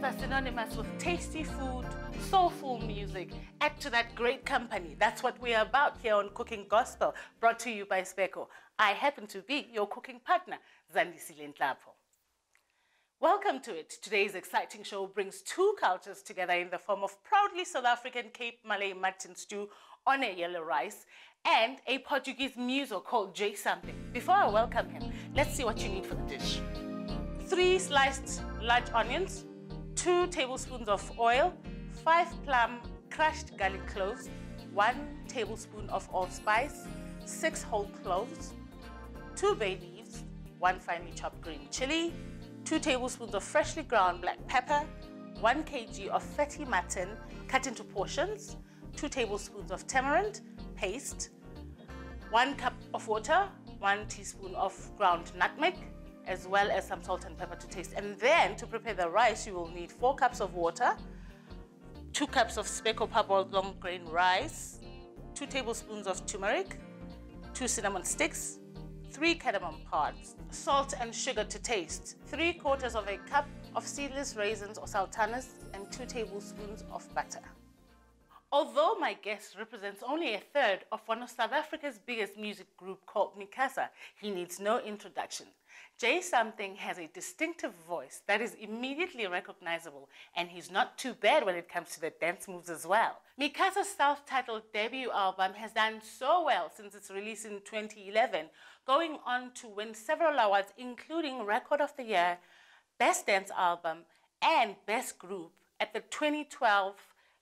are synonymous with tasty food, soulful music. Add to that great company. That's what we are about here on Cooking Gospel, brought to you by Spekko. I happen to be your cooking partner, Zandisile Ntlapho. Welcome to it. Today's exciting show brings two cultures together in the form of proudly South African Cape Malay mutton stew on a yellow rice and a Portuguese muso called J something. Before I welcome him, let's see what you need for the dish. 3 sliced large onions, 2 tablespoons of oil, 5 plum crushed garlic cloves, 1 tablespoon of allspice, 6 whole cloves, 2 bay leaves, 1 finely chopped green chili, 2 tablespoons of freshly ground black pepper, 1 kg of fatty mutton cut into portions, 2 tablespoons of tamarind paste, 1 cup of water, 1 teaspoon of ground nutmeg, as well as some salt and pepper to taste. And then to prepare the rice, you will need 4 cups of water, 2 cups of Spekko parboiled long grain rice, 2 tablespoons of turmeric, 2 cinnamon sticks, 3 cardamom pods, salt and sugar to taste, 3/4 of a cup of seedless raisins or sultanas, and 2 tablespoons of butter. Although my guest represents only a third of one of South Africa's biggest music group called Mikasa, he needs no introduction. J something has a distinctive voice that is immediately recognizable, and he's not too bad when it comes to the dance moves as well. Mikasa's self-titled debut album has done so well since its release in 2011, going on to win several awards including Record of the Year, Best Dance Album, and Best Group at the 2012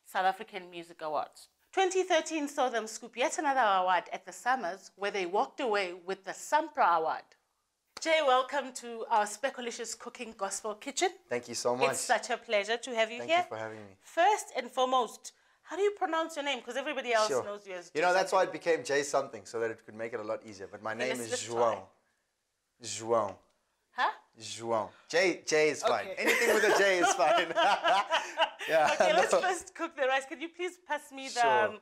South African Music Awards. 2013 saw them scoop yet another award at the Summers, where they walked away with the Sampra Award. Jay, welcome to our Spekkolicious Cooking Gospel Kitchen. Thank you so much. It's such a pleasure to have you here. Thank you for having me. First and foremost, how do you pronounce your name? Because everybody else knows you as J. You know, that's why it became J something, so that it could make it a lot easier. But my name is João. João. Huh? João. J is fine. Okay. Anything with a J is fine. Yeah. Okay, let's first cook the rice. Can you please pass me the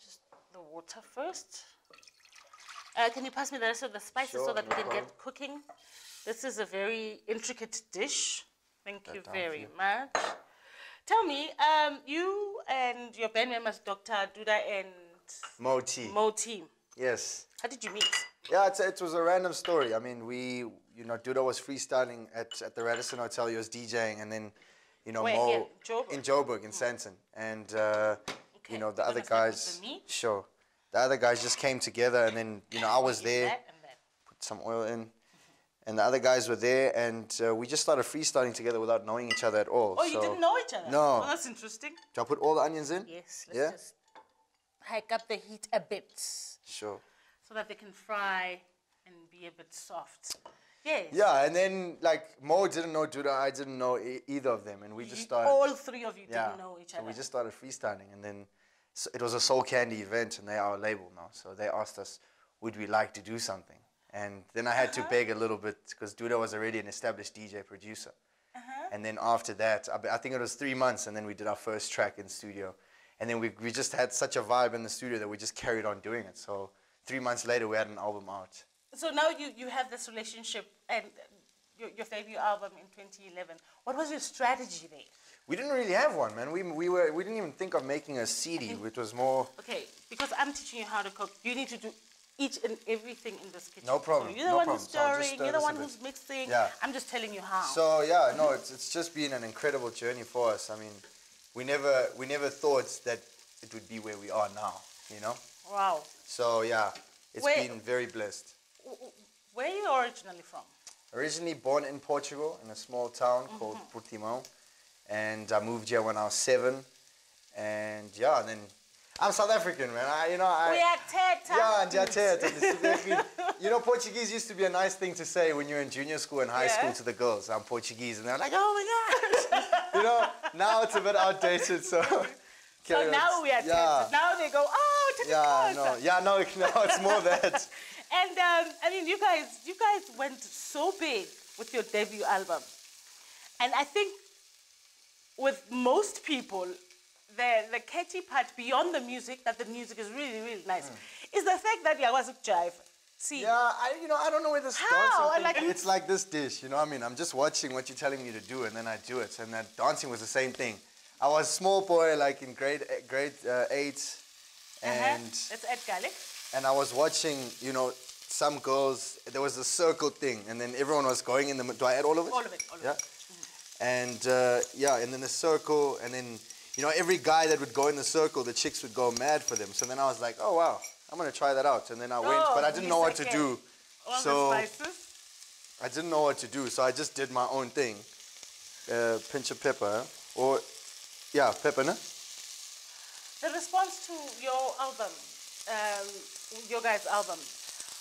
just the water first? Can you pass me the rest of the spices so that we can get cooking? This is a very intricate dish. Thank you very much. Tell me, you and your band members, Dr. Duda and Moti. Yes. How did you meet? Yeah, it was a random story. I mean, Duda was freestyling at the Radisson Hotel. He was DJing, and then, Mo in Joburg, in Sandton, and the other guys. Sure. The other guys just came together, and then, I was there, put some oil in, and the other guys were there, and we just started freestyling together without knowing each other at all. Oh, you didn't know each other? No. Oh, that's interesting. Do I put all the onions in? Yes, let's just hike up the heat a bit. Sure. So that they can fry and be a bit soft. Yes. Yeah, and then, Mo didn't know Duda, I didn't know either of them, and we just started... All 3 of you didn't know each other. So we just started freestyling, and then... So it was a Soul Candy event, and they are our label now. So they asked us, would we like to do something? And then I had to beg a little bit, because Duda was already an established DJ producer. And then after that, I think it was 3 months, and then we did our first track in studio. And then we just had such a vibe in the studio that we just carried on doing it. So 3 months later, we had an album out. So now you have this relationship, and your debut album in 2011. What was your strategy there? We didn't really have one, man. We didn't even think of making a CD. It was more... Okay, because I'm teaching you how to cook, you need to do each and everything in this kitchen. No problem. So you're the one who's stirring, you're the one who's mixing. Yeah. I'm just telling you how. So yeah, no, it's just been an incredible journey for us. I mean, we never thought that it would be where we are now, Wow. So yeah, it's been very blessed. Where are you originally from? Originally born in Portugal, in a small town called Portimão. And I moved here when I was 7, and and then I'm South African, man. We are Yeah, Portuguese used to be a nice thing to say when you're in junior school and high school to the girls. I'm Portuguese, and they're like, oh my gosh. Now it's a bit outdated, so. So now we are Now they go, oh, no, it's more that. And I mean, you guys went so big with your debut album, and I think. With most people, the catchy part beyond the music, that the music is really, really nice, is the fact that you was jive. See. Yeah, I don't know where this How? dancing thing, it's like this dish, you know what I mean? I'm just watching what you're telling me to do, and then I do it. And that dancing was the same thing. I was a small boy, like in grade 8, and Let's add garlic. and I was watching, some girls. There was a circle thing, and then everyone was going in the. Do I add all of it? All of it. All of it. And and then the circle, and then every guy that would go in the circle, the chicks would go mad for them. So then I was like, oh wow, I'm gonna try that out. And then I went, but I didn't know what to do. All the spices. I didn't know what to do, so I just did my own thing. Pinch of pepper, or pepper, no? The response to your album, your guys' album,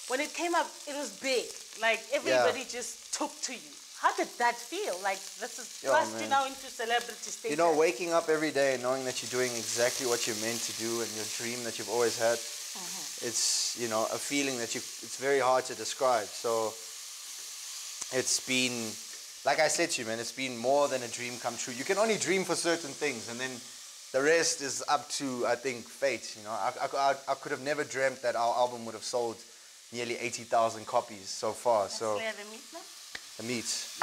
when it came up, it was big. Like everybody just took to you. How did that feel? Like this is thrust you now into celebrity status. Waking up every day and knowing that you're doing exactly what you're meant to do and your dream that you've always had. It's a feeling that it's very hard to describe. So it's been, like I said to you, man, it's been more than a dream come true. You can only dream for certain things, and then the rest is up to, I think, fate. I could have never dreamt that our album would have sold nearly 80,000 copies so far. So the meat now? The meat. Yes.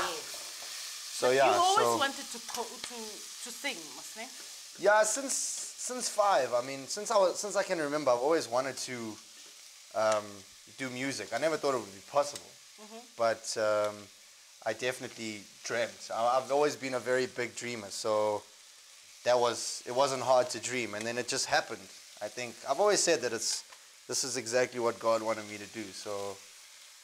So but yeah. You always wanted to sing, wasn't it? Yeah, since 5. I mean, since I can remember, I've always wanted to do music. I never thought it would be possible, but I definitely dreamt. I've always been a very big dreamer, so it wasn't hard to dream, and then it just happened. I think I've always said that this is exactly what God wanted me to do. So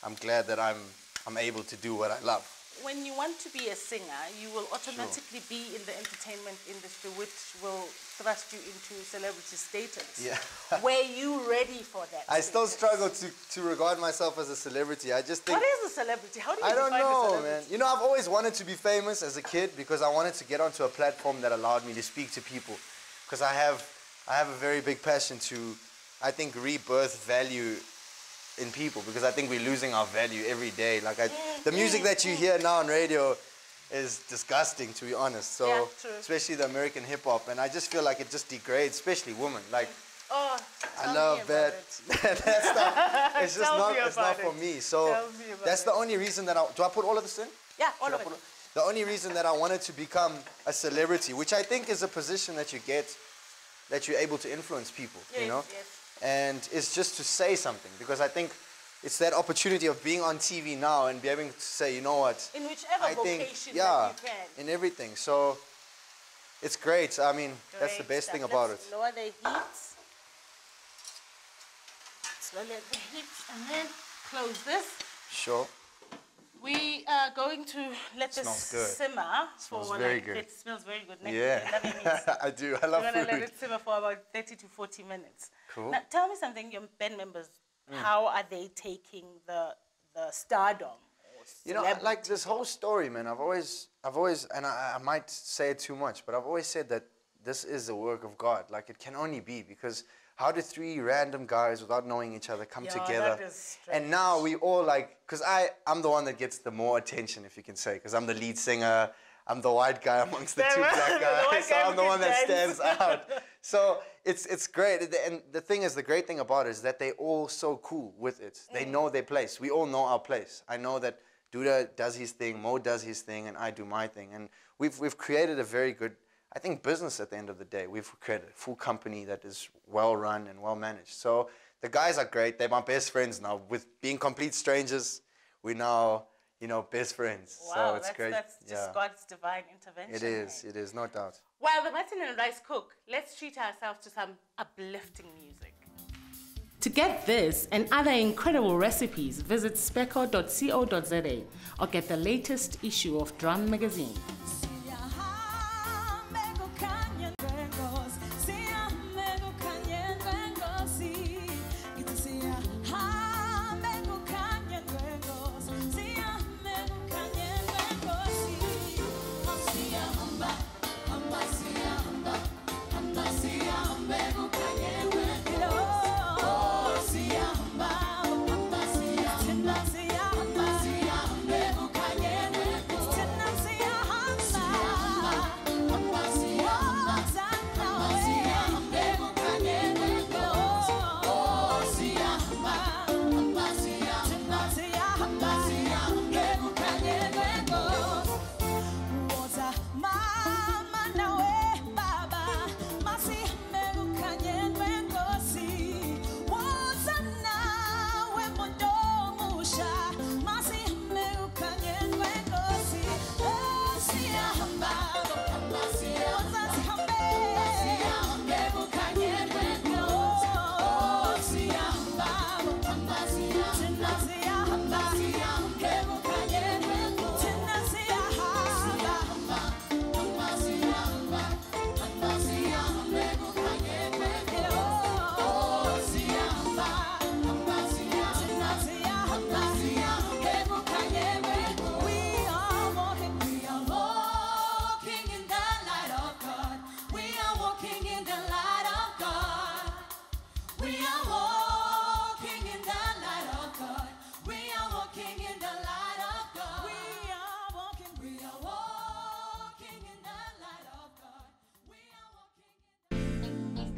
I'm glad that I'm able to do what I love. When you want to be a singer, you will automatically be in the entertainment industry, which will thrust you into celebrity status. Yeah. Were you ready for that? I still struggle to regard myself as a celebrity. I just think... What is a celebrity? How do you define a celebrity? Man. I've always wanted to be famous as a kid because I wanted to get onto a platform that allowed me to speak to people. Because I have a very big passion to, I think, rebirth value in people, because I think we're losing our value every day. Like the music that you hear now on radio is disgusting, to be honest. So especially the American hip hop, and I just feel like it just degrades, especially women. Like I love that stuff. It's just not for me. So that's the only reason that do I put all of this in? Yeah, all of it. The only reason that I wanted to become a celebrity, which I think is a position that you get, that you're able to influence people. Yes. And it's just to say something, because I think it's that opportunity of being on TV now and be able to say, you know what? In whichever vocation that you can. In everything. So it's great. I mean, that's the best thing about it. Lower the heat. Slowly at the heat, and then close this. Sure. We are going to let this simmer for very good. It smells very good. I do. I love food. We're going to let it simmer for about 30 to 40 minutes. Cool. Now, tell me something, your band members, how are they taking the stardom? Like this whole story, man, I've always, and I might say it too much, but I've always said that this is the work of God. Like, it can only be, because how do 3 random guys without knowing each other come together? That is strange. And now we all because I'm the one that gets the more attention, if you can say, because I'm the lead singer. I'm the white guy amongst the 2 black guys, so I'm the one that stands out. So it's great. And the thing is, the great thing about it is that they're all so cool with it. They know their place. We all know our place. I know that Duda does his thing, Mo does his thing, and I do my thing. And we've created a very good, I think, business at the end of the day. We've created a full company that is well run and well managed. So the guys are great. They're my best friends now. With being complete strangers, we're now, best friends. Wow, so it's great. That's just God's divine intervention. It is, no doubt. While the Martin and Rice cook, let's treat ourselves to some uplifting music. To get this and other incredible recipes, visit spekko.co.za or get the latest issue of Drum Magazine.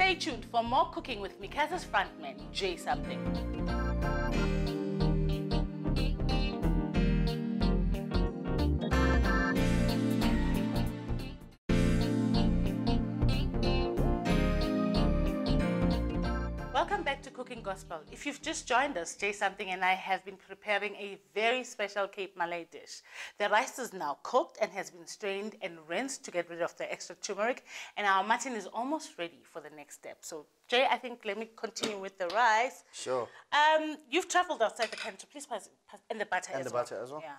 Stay tuned for more cooking with Mikasa's frontman, Jay Something. Welcome back to Cooking Gospel. If you've just joined us, Jay Something and I have been preparing a very special Cape Malay dish. The rice is now cooked and has been strained and rinsed to get rid of the extra turmeric, and our mutton is almost ready for the next step. So, Jay, I think let me continue with the rice. Sure. You've traveled outside the country. Please pass and the butter as well. And the butter as well? Yeah.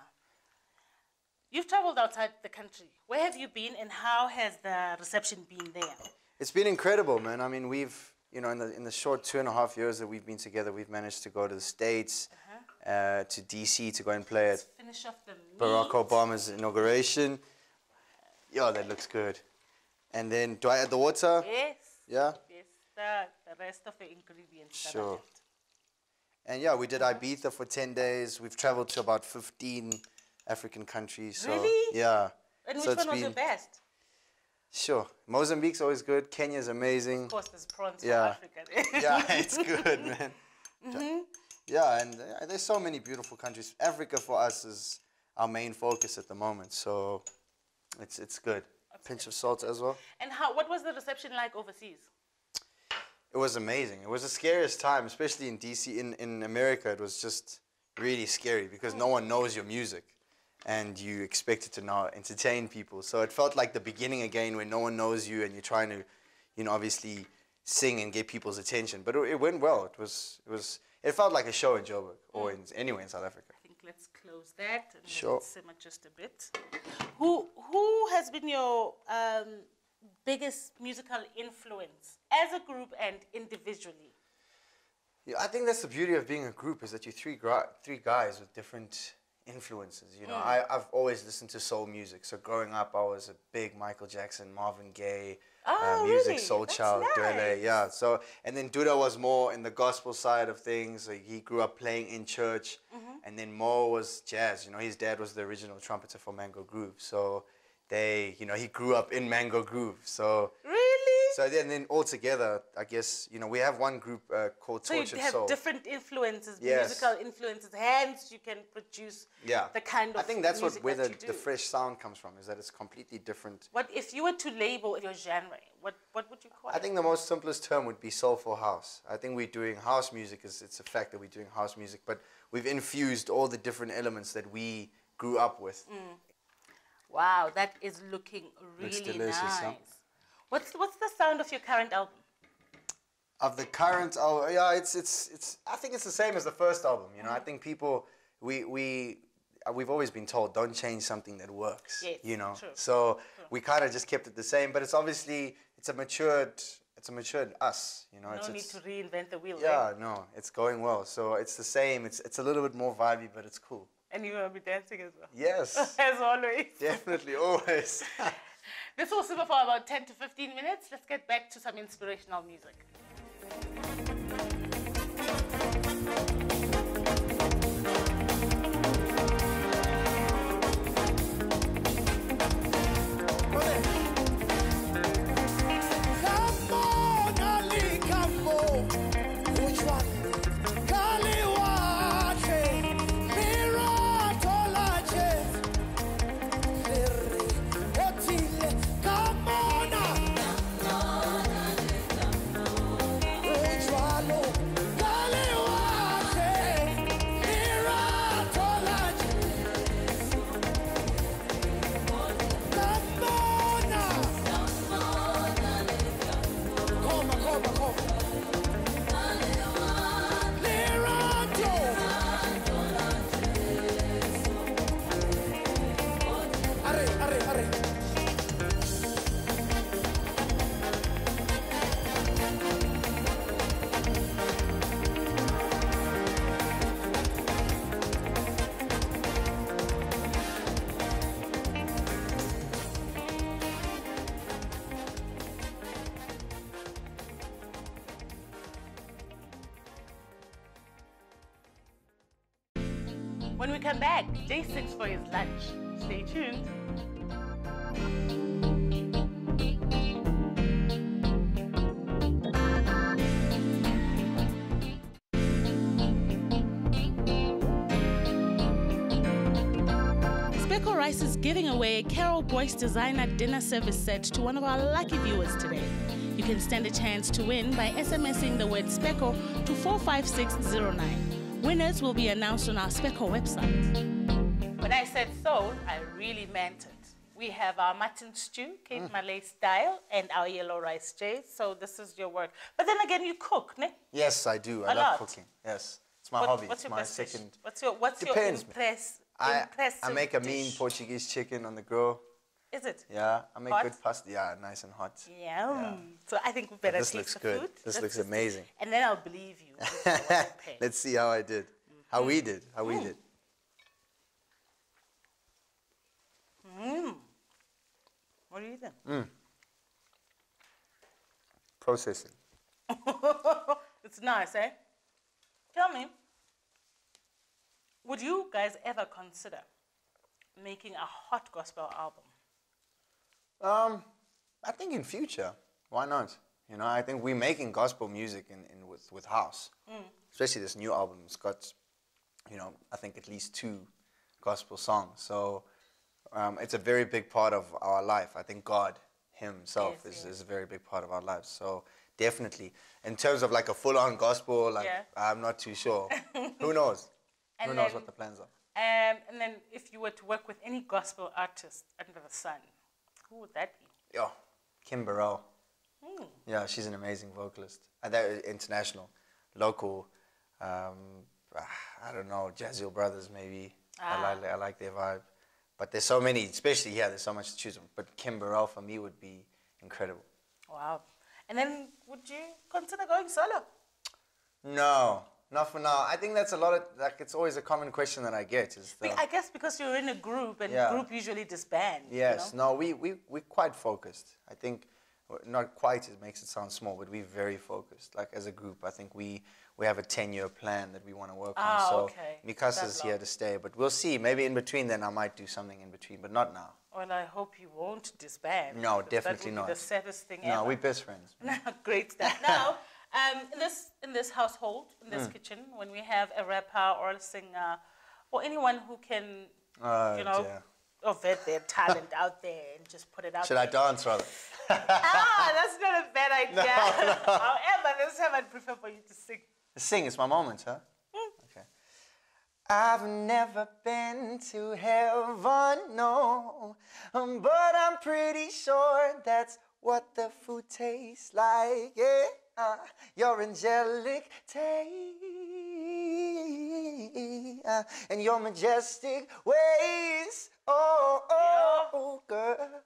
You've traveled outside the country. Where have you been and how has the reception been there? It's been incredible, man. I mean, we've, you know, in the short 2.5 years that we've been together, we've managed to go to the States, to DC to go and play at Finish off the meat. Barack Obama's inauguration. Yeah, that looks good. And then, do I add the water? Yes. Yeah? Yes, the rest of the ingredients. that are Sure. left. And yeah, we did Ibiza for 10 days. We've traveled to about 15 African countries. So, Really? yeah. And So which it's one was the been- best? Sure. Mozambique's always good. Kenya's amazing. Of course, there's prawns Yeah. from Africa. Yeah, it's good, man. Yeah, and there's so many beautiful countries. Africa for us is our main focus at the moment, so it's good. Pinch of salt as well. And what was the reception like overseas? It was amazing. It was the scariest time, especially in DC. In America, it was just really scary because no one knows your music, and you expected to now entertain people. So it felt like the beginning again, when no one knows you and you're trying to, you know, obviously sing and get people's attention. But it went well. It felt like a show in Joburg or anywhere in South Africa. I think let's close that and Sure. let it simmer just a bit. Who has been your biggest musical influence as a group and individually? Yeah, I think that's the beauty of being a group, is that you're three guys with different influences. You know, I've always listened to soul music. So growing up, I was a big Michael Jackson, Marvin Gaye, music, really? Soul That's Child, nice. Dwele. Yeah. So, and then Duda was more in the gospel side of things. So he grew up playing in church, and then Mo was jazz. You know, his dad was the original trumpeter for Mango Groove. So he grew up in Mango Groove. So. Really? So then all together, I guess, you know, we have one group called So you Tortured have Soul. different influences, Yes. musical influences, hence you can produce the kind of I think that's music where that you the do. fresh sound comes from, is that it's completely different. What if you were to label your genre? What would you call it? I think the most simplest term would be soulful house. I think we're doing house music, it's a fact that we're doing house music, but we've infused all the different elements that we grew up with. Wow, that is looking Looks really delicious, nice. huh? What's the sound of your current album? Of the current, yeah, it's. I think it's the same as the first album. You know, I think people, we've always been told, don't change something that works. Yes, you know, true. so we kind of just kept it the same. But it's obviously it's a matured us. You know, No need to reinvent the wheel. yeah, Right? no, it's going well. So it's the same. It's a little bit more vibey, but it's cool. And you will be dancing as well. Yes, As always. definitely, always. This will simmer for about 10 to 15 minutes. Let's get back to some inspirational music. When we come back, Jay sits for his lunch. Stay tuned. Spekko Rice is giving away a Carol Boyce designer dinner service set to one of our lucky viewers today. You can stand a chance to win by SMSing the word Spekko to 45609. Winners will be announced on our Spekko website. When I said soul, I really meant it. We have our mutton stew, Cape Malay style, and our yellow rice jade. So this is your work. But then again, you cook, ne? Yes, I do. I love cooking. Yes, it's my hobby. What's it's your my best second. dish? What's your impressive I make a mean Portuguese chicken on the grill. Is it? Yeah, I make good pasta. Yeah, nice and hot. Yeah. So I think we better taste looks the good. food. This looks amazing. And then I'll believe you. Let's see how I did. How we did. How we did. What do you think? Processing. It's nice, eh? Tell me, would you guys ever consider making a hot gospel album? I think in future, why not? You know, I think we're making gospel music with house. Especially this new album. It's got, you know, I think at least 2 gospel songs. So it's a very big part of our life. I think God himself is a very big part of our lives. So definitely. In terms of like a full-on gospel, like I'm not too sure. Who knows? Who knows what the plans are? And then if you were to work with any gospel artist under the sun, who would that be? Yeah, Kim Burrell. Yeah, she's an amazing vocalist. And they're international, local, I don't know, Jazzil Brothers maybe. I like their vibe. But there's so many, especially, there's so much to choose from. But Kim Burrell for me would be incredible. Wow. And then would you consider going solo? No, not for now. I think that's a lot of, like, it's always a common question that I get. I guess because you're in a group and group usually disband. Yes, you know? no, we're quite focused. I think, not quite, it makes it sound small, but we're very focused. Like as a group, I think we have a 10-year plan that we want to work on. So Mikasa's here to stay, but we'll see. Maybe in between then I might do something in between, but not now. Well, I hope you won't disband. No, definitely not. That would be the saddest thing ever. No, we're best friends. Great stuff. Now, in this household, in this kitchen, when we have a rapper or a singer or anyone who can, you know, vet their talent out there and just put it out there. Should I dance rather? That's not a bad idea. No. However, this time I'd prefer for you to sing. Sing, it's my moment, huh? Okay. I've never been to heaven, no, but I'm pretty sure that's what the food tastes like, your angelic taste, and your majestic ways, oh, girl.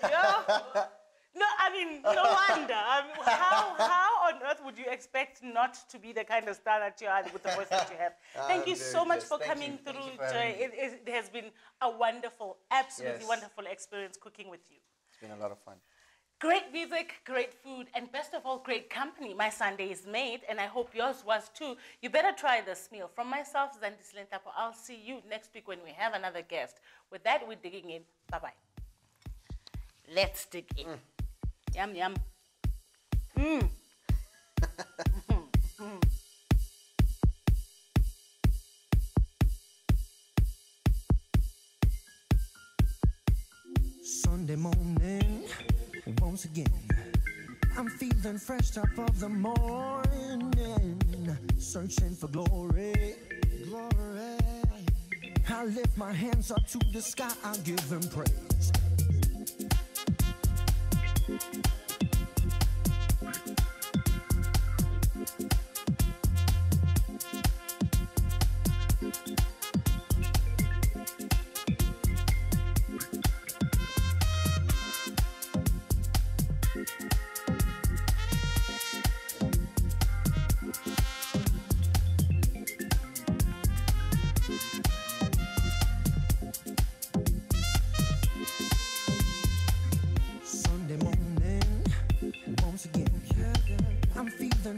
Yeah. No, I mean, no wonder. I mean, how on earth would you expect not to be the kind of star that you are with the voice that you have? Thank you so much for coming through, Joy. It has been a wonderful, absolutely wonderful experience cooking with you. It's been a lot of fun. Great music, great food, and best of all, great company. My Sunday is made, and I hope yours was too. You better try this meal. From myself, Zandis Lentapo, I'll see you next week when we have another guest. With that, we're digging in. Bye-bye. Let's dig in. Yum, yum. Sunday morning, once again, I'm feeling fresh top of the morning, searching for glory, glory. I lift my hands up to the sky, I'll give him praise.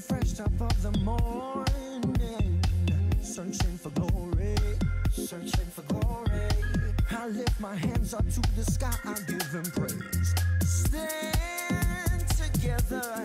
Fresh top of the morning, searching for glory, searching for glory. I lift my hands up to the sky, I'll give him praise. Stand together.